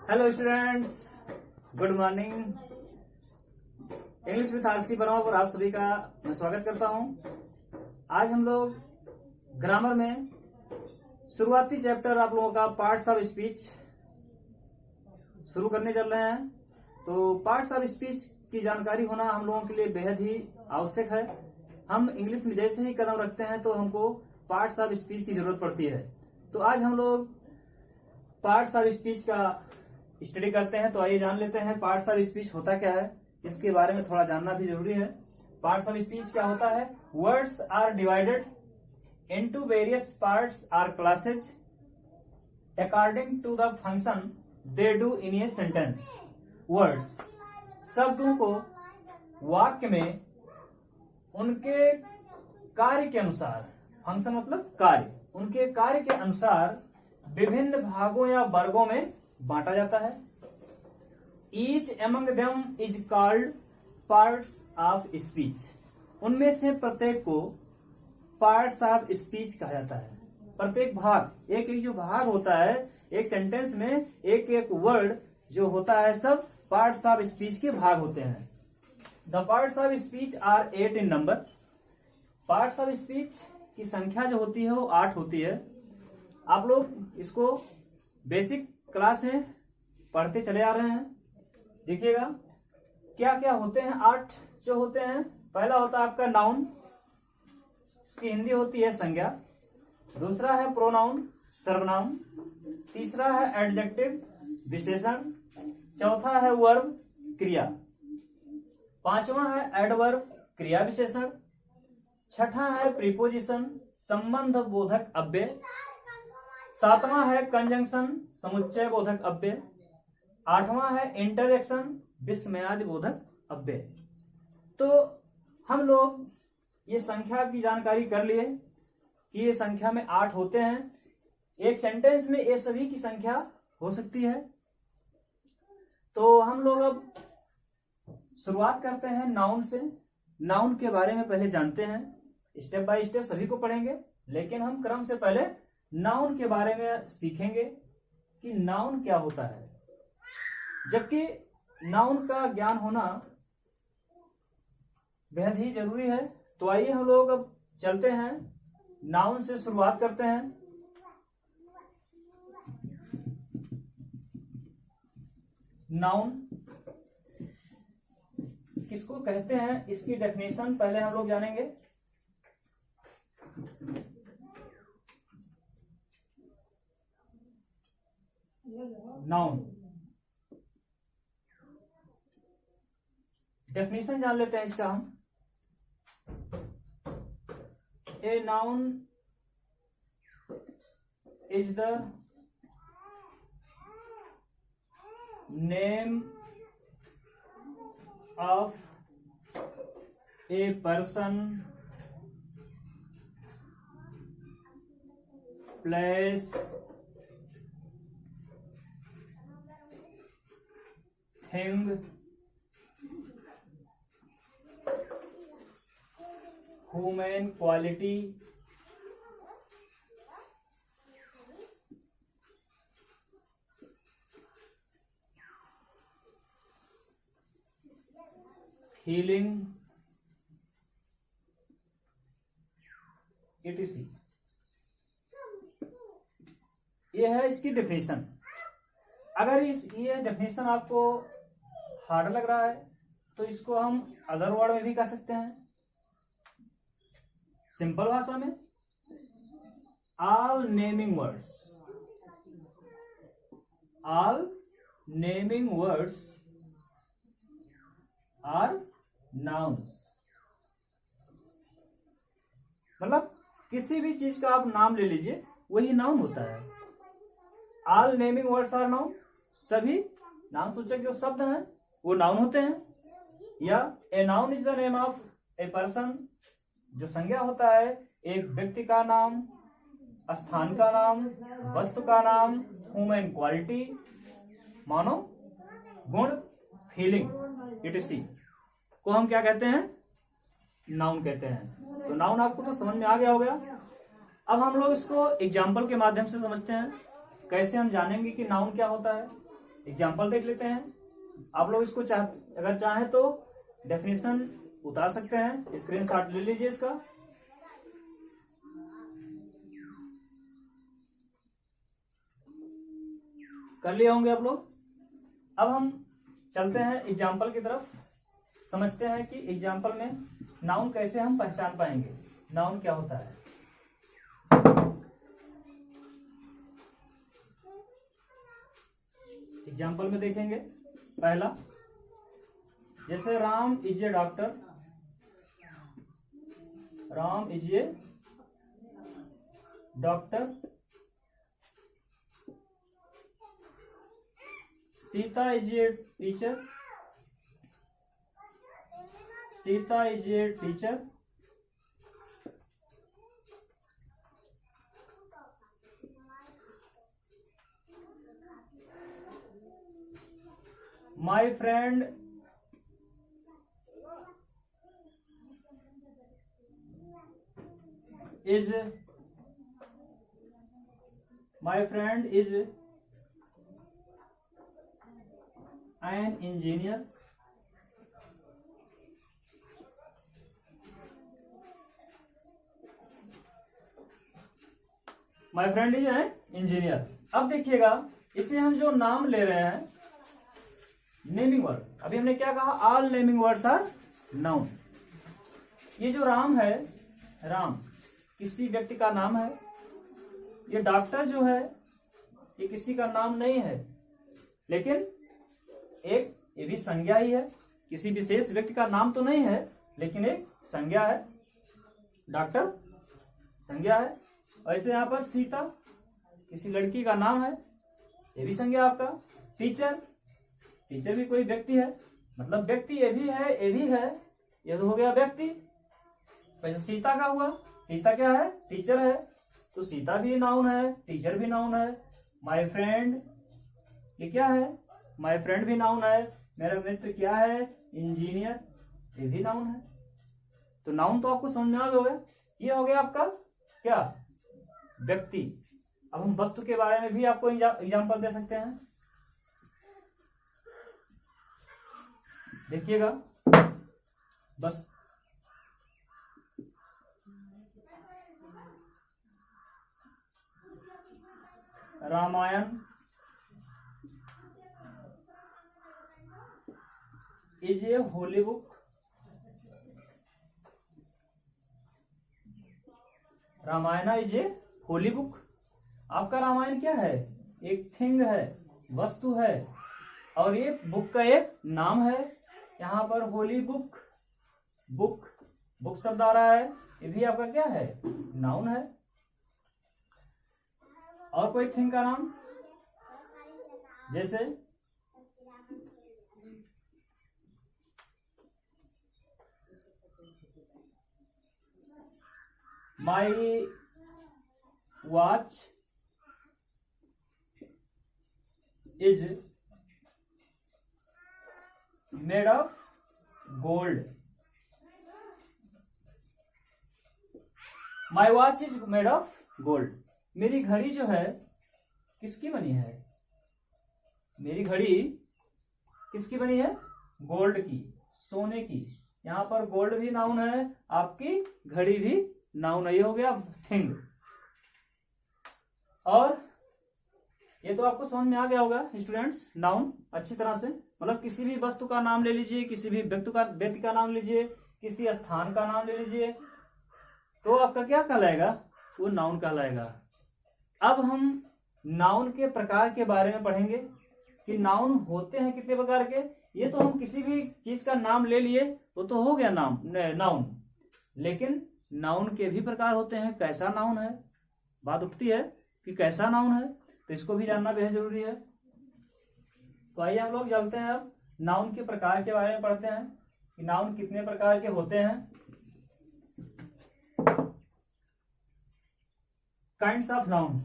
Hello students, good morning. English with RC Burma पर आप सभी का मैं स्वागत करता हूं। आज हम लोग ग्रामर में शुरुआती चैप्टर आप लोगों का पार्ट्स ऑफ स्पीच शुरू करने चल रहे हैं। तो पार्ट्स ऑफ स्पीच की जानकारी होना हम लोगों के लिए बेहद ही आवश्यक है। हम इंग्लिश में जैसे ही कदम रखते हैं तो हमको पार्ट्स ऑफ स्पीच की जरूरत पड़ती है। तो आज हम लोग पार्ट्स ऑफ स्पीच का स्टडी करते हैं। तो आइए जान लेते हैं पार्ट्स ऑफ स्पीच होता क्या है, इसके बारे में थोड़ा जानना भी जरूरी है। पार्ट्स ऑफ स्पीच क्या होता है? Words are divided into various parts are classes according to the function they do in a sentence. Words शब्दों को वाक्य में उनके कार्य के अनुसार, फंक्शन मतलब कार्य, उनके कार्य के अनुसार विभिन्न भागों या वर्गों में बांटा जाता है। Each among them is called parts of speech. उनमें से प्रत्येक को पार्ट्स ऑफ स्पीच कहा जाता है। प्रत्येक भाग, एक एक जो भाग होता है एक सेंटेंस में, एक एक वर्ड जो होता है, सब पार्ट्स ऑफ स्पीच के भाग होते हैं। The parts of speech are 8 in number. Parts of speech की संख्या जो होती है वो 8 होती है। आप लोग इसको बेसिक क्लास में पढ़ते चले आ रहे हैं। देखिएगा क्या क्या होते हैं। 8 जो होते हैं, पहला होता है आपका नाउन, इसकी हिंदी होती है संज्ञा। दूसरा है प्रोनाउन, सर्वनाम। तीसरा है एडजेक्टिव, विशेषण। चौथा है वर्ब, क्रिया। पांचवा है एडवर्ब, क्रिया विशेषण। छठा है प्रीपोजिशन, संबंध बोधक अव्यय। सातवां है कंजंक्शन, समुच्चय बोधक अव्यय। आठवां है इंटरजेक्शन, विस्मयादि बोधक अव्यय। तो हम लोग ये संख्या की जानकारी कर लिए कि ये संख्या में 8 होते हैं। एक सेंटेंस में ये सभी की संख्या हो सकती है। तो हम लोग अब शुरुआत करते हैं नाउन से। नाउन के बारे में पहले जानते हैं, स्टेप बाय स्टेप सभी को पढ़ेंगे, लेकिन हम क्रम से पहले नाउन के बारे में सीखेंगे कि नाउन क्या होता है। जबकि नाउन का ज्ञान होना बेहद ही जरूरी है। तो आइए हम लोग अब चलते हैं, नाउन से शुरुआत करते हैं। नाउन किसको कहते हैं, इसकी डेफिनेशन पहले हम लोग जानेंगे। नाउन डेफिनेशन जान लेते हैं इसका हम। A noun is the name of a person, place, thing, human quality, feeling, etc। ये है इसकी डेफिनेशन। अगर ये डेफिनेशन आपको हार्ड लग रहा है तो इसको हम अदर वर्ड में भी कह सकते हैं। सिंपल भाषा में all naming words, all naming words are nouns. मतलब किसी भी चीज का आप नाम ले लीजिए, वही नाउन होता है। All naming words are noun. सभी नाम सूचक जो शब्द हैं वो नाउन होते हैं। या a noun is the name of a person, जो संज्ञा होता है एक व्यक्ति का नाम, स्थान का नाम, वस्तु का नाम, ह्यूमन क्वालिटी, मानो गुण, फीलिंग, etc को हम क्या कहते हैं? नाउन कहते हैं। तो नाउन आपको तो समझ में आ गया होगा। अब हम लोग इसको एग्जाम्पल के माध्यम से समझते हैं। कैसे हम जानेंगे कि नाउन क्या होता है? एग्जाम्पल देख लेते हैं। आप लोग इसको अगर चाहें तो डेफिनेशन उतार सकते हैं, स्क्रीनशॉट ले लीजिए इसका। कर लिए होंगे आप लोग। अब हम चलते हैं एग्जाम्पल की तरफ, समझते हैं कि एग्जाम्पल में नाउन कैसे हम पहचान पाएंगे, नाउन क्या होता है। एग्जाम्पल में देखेंगे, पहला जैसे Ram is a doctor, Ram is a doctor, Sita is a teacher, Sita is a teacher, my friend is an engineer, my friend is an engineer. अब देखिएगा, इसमें हम जो नाम ले रहे हैं, नेमिंग वर्ड, अभी हमने क्या कहा, all naming words are noun. ये जो राम है, राम किसी व्यक्ति का नाम है। ये डॉक्टर जो है, ये किसी का नाम नहीं है, लेकिन ये भी संज्ञा ही है, किसी विशेष व्यक्ति का नाम तो नहीं है, लेकिन एक संज्ञा है। डॉक्टर संज्ञा है। ऐसे यहाँ पर सीता किसी लड़की का नाम है, ये भी संज्ञा आपका। टीचर, टीचर भी कोई व्यक्ति है, मतलब व्यक्ति ये भी है, ये भी है, ये तो हो गया व्यक्ति। वैसे सीता का हुआ, सीता क्या है, टीचर है, तो सीता भी नाउन है, टीचर भी नाउन है। माय फ्रेंड, ये क्या है, माय फ्रेंड भी नाउन है। मेरा मित्र क्या है, इंजीनियर, ये भी नाउन है। तो नाउन तो आपको समझ में आ गया। ये हो गया आपका क्या, व्यक्ति। अब हम वस्तु के बारे में भी आपको एग्जांपल दे सकते हैं। देखिएगा, बस Ramayana is a holy book, Ramayana is a holy book. आपका रामायण क्या है, एक थिंग है, वस्तु है, और ये बुक का एक नाम है। यहाँ पर होली बुक, बुक बुक शब्द आ रहा है, ये भी आपका क्या है, नाउन है। और कोई थिंग का नाम, जैसे my watch is made of gold, my watch is made of gold. मेरी घड़ी जो है किसकी बनी है, मेरी घड़ी किसकी बनी है, गोल्ड की, सोने की। यहाँ पर गोल्ड भी नाउन है, आपकी घड़ी भी नाउन है। ये हो गया थिंग। और ये तो आपको समझ में आ गया होगा स्टूडेंट्स, नाउन अच्छी तरह से, मतलब किसी भी वस्तु का नाम ले लीजिए, किसी भी व्यक्ति का नाम लीजिए, किसी स्थान का नाम ले लीजिए, तो आपका क्या कहलाएगा, वो नाउन कहलाएगा। अब हम नाउन के प्रकार के बारे में पढ़ेंगे कि नाउन होते हैं कितने प्रकार के। ये तो हम किसी भी चीज का नाम ले लिए, वो तो हो गया नाउन, लेकिन नाउन के भी प्रकार होते हैं। कैसा नाउन है, बात उठती है कि कैसा नाउन है, तो इसको भी जानना बेहद जरूरी है। तो आइए हम लोग चलते हैं, अब नाउन के प्रकार के बारे में पढ़ते हैं कि नाउन कितने प्रकार के होते हैं। Kinds of noun.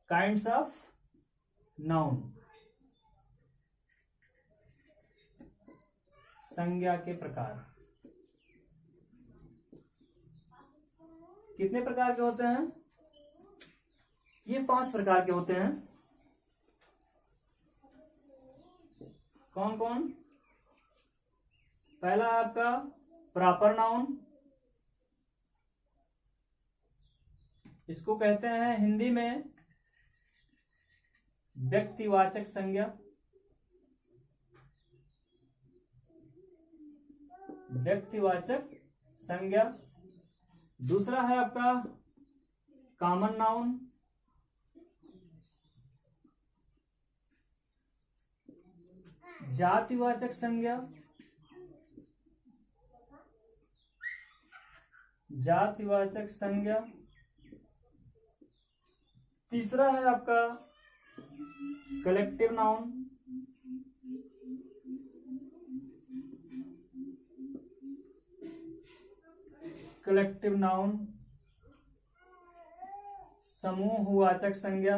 Kinds of noun, संज्ञा के प्रकार। कितने प्रकार के होते हैं? ये 5 प्रकार के होते हैं। कौन कौन? पहला है आपका प्रॉपर नाउन, इसको कहते हैं हिंदी में व्यक्तिवाचक संज्ञा। व्यक्तिवाचक संज्ञा। दूसरा है आपका कॉमन नाउन, जातिवाचक संज्ञा। जातिवाचक संज्ञा। तीसरा है आपका कलेक्टिव नाउन। Collective noun. समूहवाचक संज्ञा।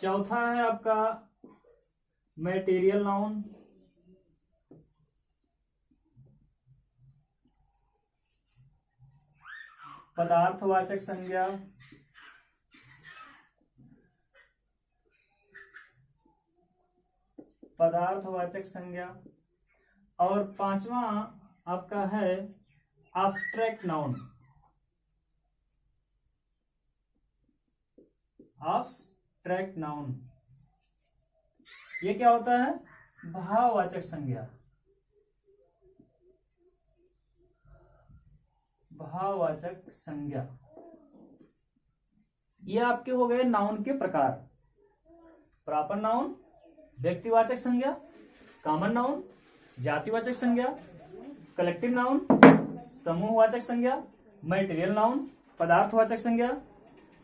चौथा है आपका मैटेरियल नाउन। पदार्थवाचक संज्ञा। पदार्थवाचक संज्ञा। और पांचवा आपका है एब्स्ट्रैक्ट नाउन। एब्स्ट्रैक्ट नाउन ये क्या होता है? भाववाचक संज्ञा। भाववाचक संज्ञा। ये आपके हो गए नाउन के प्रकार। प्रॉपर नाउन, व्यक्तिवाचक संज्ञा, कॉमन नाउन, जातिवाचक संज्ञा, कलेक्टिव नाउन, समूहवाचक संज्ञा, मैटेरियल नाउन, पदार्थवाचक संज्ञा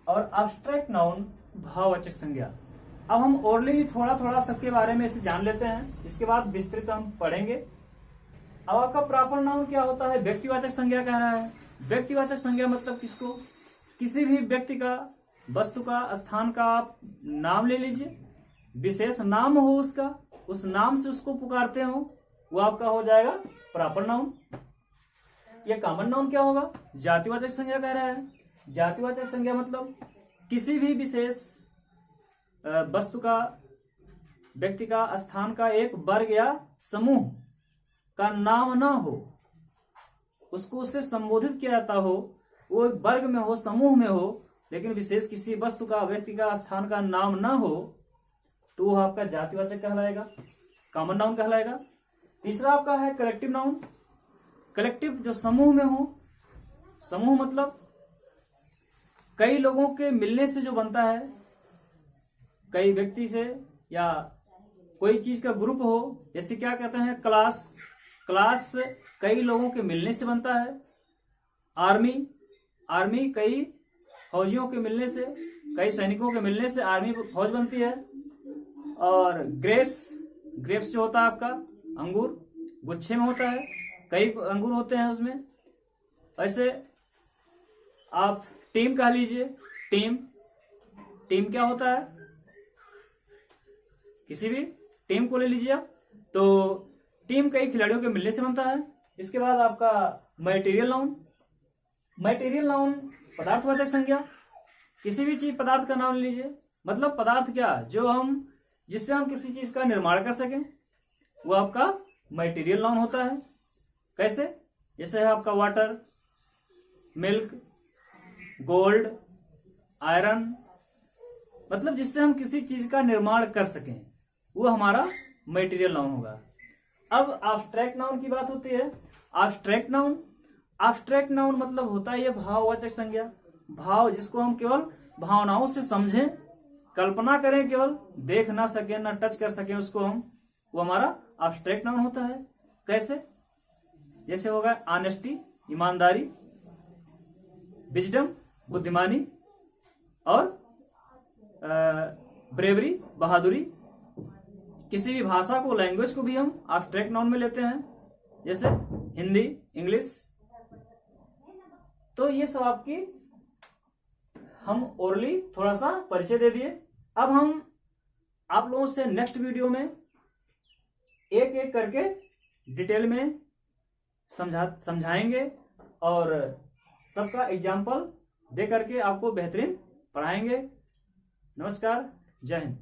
और एब्स्ट्रैक्ट नाउन भाववाचक संज्ञा। अब हम ओरली थोड़ा थोड़ा सबके बारे में इसे जान लेते हैं, इसके बाद विस्तृत हम पढ़ेंगे। अब आपका प्रॉपर नाउन क्या होता है? व्यक्तिवाचक संज्ञा कह रहा है। व्यक्तिवाचक संज्ञा मतलब किसको? किसी भी व्यक्ति का, वस्तु का, स्थान का आप नाम ले लीजिए, विशेष नाम हो उसका, उस नाम से उसको पुकारते हो, वो आपका हो जाएगा प्रॉपर नाउन। ये कॉमन नाउन क्या होगा? जातिवाचक संज्ञा कह रहा है। जातिवाचक संज्ञा मतलब किसी भी विशेष वस्तु का, व्यक्ति का, स्थान का एक वर्ग या समूह का नाम ना हो, उसको उससे संबोधित किया जाता हो, वो एक वर्ग में हो, समूह में हो, लेकिन विशेष किसी वस्तु का, व्यक्ति का, स्थान का नाम ना हो, तो वो आपका जातिवाचक कहलाएगा, कॉमन नाउन कहलाएगा। तीसरा आपका है कलेक्टिव नाउन। कलेक्टिव जो समूह में हो, समूह मतलब कई लोगों के मिलने से जो बनता है, कई व्यक्ति से या कोई चीज का ग्रुप हो, जैसे क्या कहते हैं क्लास। क्लास कई लोगों के मिलने से बनता है। आर्मी, आर्मी कई फौजियों के मिलने से, कई सैनिकों के मिलने से आर्मी फौज बनती है। और ग्रेप्स, ग्रेप्स जो होता है आपका अंगूर, गुच्छे में होता है, कई अंगूर होते हैं उसमें। ऐसे आप टीम कह लीजिए। टीम, टीम क्या होता है? किसी भी टीम को ले लीजिए आप, तो टीम कई खिलाड़ियों के मिलने से बनता है। इसके बाद आपका मैटेरियल नाउन। मैटेरियल नाउन पदार्थवाचक संज्ञा। किसी भी चीज, पदार्थ का नाम लीजिए, मतलब पदार्थ क्या, जो हम, जिससे हम किसी चीज का निर्माण कर सकें, वो आपका मैटेरियल नाउन होता है। कैसे? जैसे है आपका वाटर, मिल्क, गोल्ड, आयरन, मतलब जिससे हम किसी चीज का निर्माण कर सकें, वो हमारा मैटेरियल नाउन होगा। अब एब्स्ट्रैक्ट नाउन की बात होती है। एब्स्ट्रैक्ट नाउन, एब्स्ट्रैक्ट नाउन मतलब होता है ये भाववाचक संज्ञा। भाव जिसको हम केवल भावनाओं से समझें, कल्पना करें, केवल देख ना सके, ना टच कर सके उसको हम, वो हमारा एब्स्ट्रैक्ट नाउन होता है। कैसे? जैसे होगा ऑनेस्टी, ईमानदारी, विजडम, बुद्धिमानी, और ब्रेवरी, बहादुरी। किसी भी भाषा को, लैंग्वेज को भी हम एब्स्ट्रैक्ट नाउन में लेते हैं, जैसे हिंदी, इंग्लिश। तो ये सब आपकी हम ओरली थोड़ा सा परिचय दे दिए। अब हम आप लोगों से नेक्स्ट वीडियो में एक एक करके डिटेल में समझाएंगे और सबका एग्जाम्पल दे करके आपको बेहतरीन पढ़ाएंगे। नमस्कार, जय हिंद।